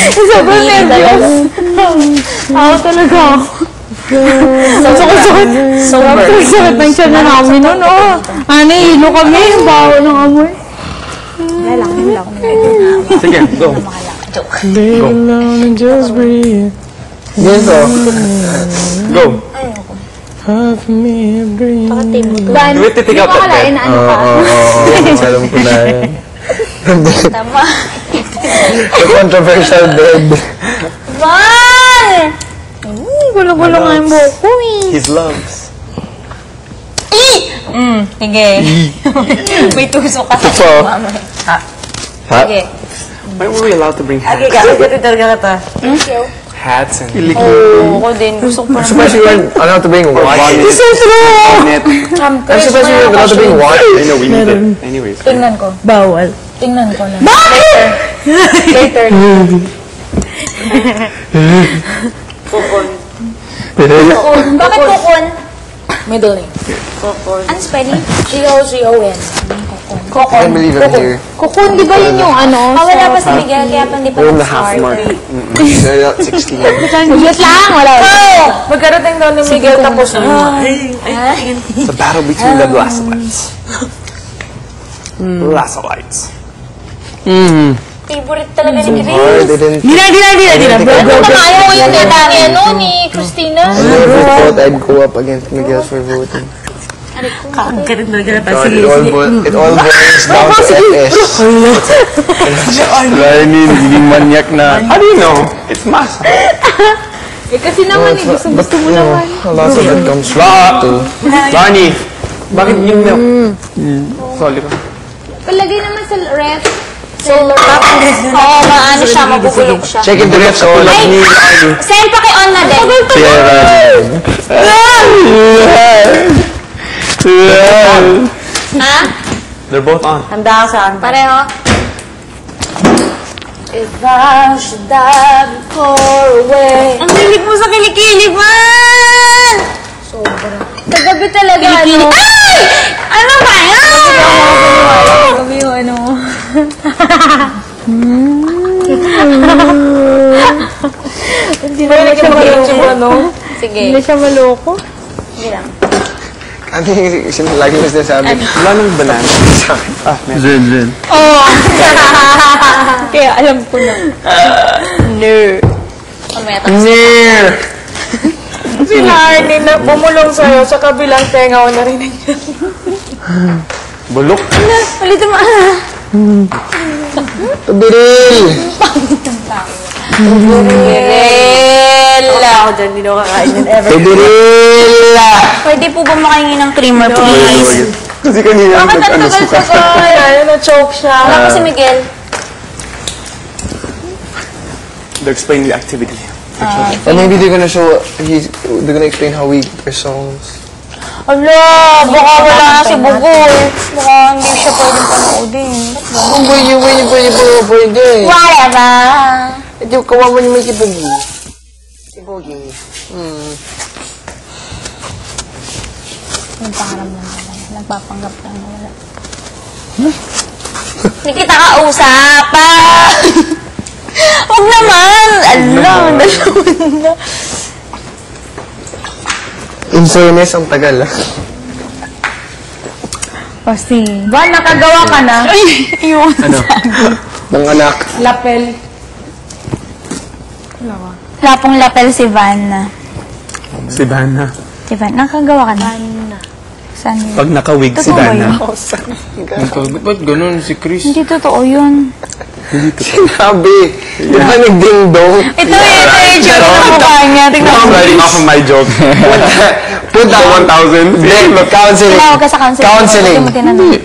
Sobrang nervous. Ako talaga ako. Sobrang sakit ng tiyan na namin nun, oh. Ano, hilo kami. Baho ng amoy. Sige, go. Go. Yes, go. Di ba kalain na ano ka? Alam ko na yan. Tama. The controversial bed. Van! Gulo-gulo nga yung buhok ko eh. His loves. Sige. May tusok ka sa mama. Sige. Why were we allowed to bring hats? Thank you. Hats and... Oo, ako din. Gusto ko I'm surprised you weren't allowed to bring watch. This is true! I'm surprised you weren't allowed to bring watch. I know, we need it. Anyways. Tingnan ko. Bawal. Tingnan ko lang. Bakit? Later. Kukon. Bakit kukon? Middle name. Ano spelling? C-O-C-O-N. I can't believe I'm here. Kukon, di ba yun yung ano? Wala pa si Miguel, kaya pa hindi pa We're in the half mark. They're not 16. Wait lang, wala. Magkarating daw ni Miguel tapos na. The battle between the Lassalites. Lassalites. favorite talaga ni Chris. Or they didn't... Di na. Ayaw ko yun ni Christina. I never thought I'd go up against Miguel for voting. Kakagalit na God, it all boils down to FS. Ryan, hindi manyak na. How do you know? It's masa. Kasi naman gusto mo naman. A lot of it comes from to... Ronnie, bakit yung milk? Sorry ka. Palagay naman sa ref. Oo, maano siya, mabubulok siya. Check in the ref sa ulat ni Ronnie. Send paki-on na din. Ha? They're both on. Handa ka saan? Pareho. If I should die before away. Ang hilig mo sa kilikili, man! Kagabi talaga, ano? Ay! Ano ba yan? Kagabi yung ano. Hindi naman siya maloko. Sige. Hindi siya maloko. Hindi lang. Ano yung lagi mo sinasabi? Wala nang banana. Ah, meron. Zen. Oo. Kaya alam ko na. Near! Si Arnie na bumulong sa'yo sa kabilang tenga o narinig niya. Bulok. Ulit mo. Tabiril! Wala ako dyan, hindi na kakain yun ever. Tabiril! Pwede po ba makahingi ng creamer, please? Kasi kanina Bakit ang tagal sa Ay, ayun, na-choke siya. Wala pa si Miguel. They're explaining the activity. Or maybe they're gonna show, they're gonna explain how we our songs. Ala, baka wala na si Bugol. Baka hindi siya pwedeng panoodin. Kung pwede. Whatever. Ito, kawawa niyo may kipogi. Kipogi. Nagpapanggap lang na wala. Hindi kita kausap. Huwag naman. Alam, dalawan na. In fairness, ang tagal ah. Kasi, ba, nakagawa ka na? Ano? Mga anak. Lapel. Lapong lapel si Van. Si Vanna. Si Van, nakagawa ka na? Saan yun? Pag nakawig si Totoo ba Vanna. yun? Ba't ganun si Chris? Hindi totoo yun. Sinabi. Yung ba nagding-dong? Ito yung joke na mukha niya. Tingnan I'm mo. writing off of my joke. Put that 1,000. Counseling. Tumawag ka sa counseling. Counseling. Hindi mo tinanong.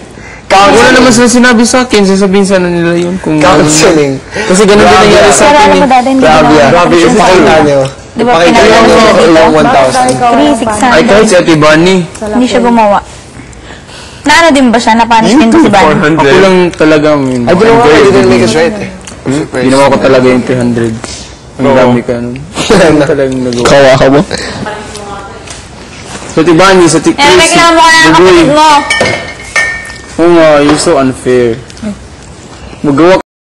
Wala naman sila sinabi sa akin. Sasabihin sana nila yun kung... Counseling. Kasi ganun din nangyari sa Pero akin. alam mo dati, hindi Grabe na. Grabe yung pakita nyo. Di ba Pakita pinagawa nyo niya yung dito? 1,000. Ay, kahit si Ate Bunny. Hindi siya gumawa. Naano din ba siya? Na-punish din ba si Van? 400. Ako lang talaga. I don't know why you didn't make us right eh. Ginawa ko talaga yung 300. Ang dami ka nun. Talagang nagawa. Kawa ka ba? Sa Ate Bunny, sa TikTok. Reklamo ka na ng kapatid mo. Oo nga, you're so unfair. Magawa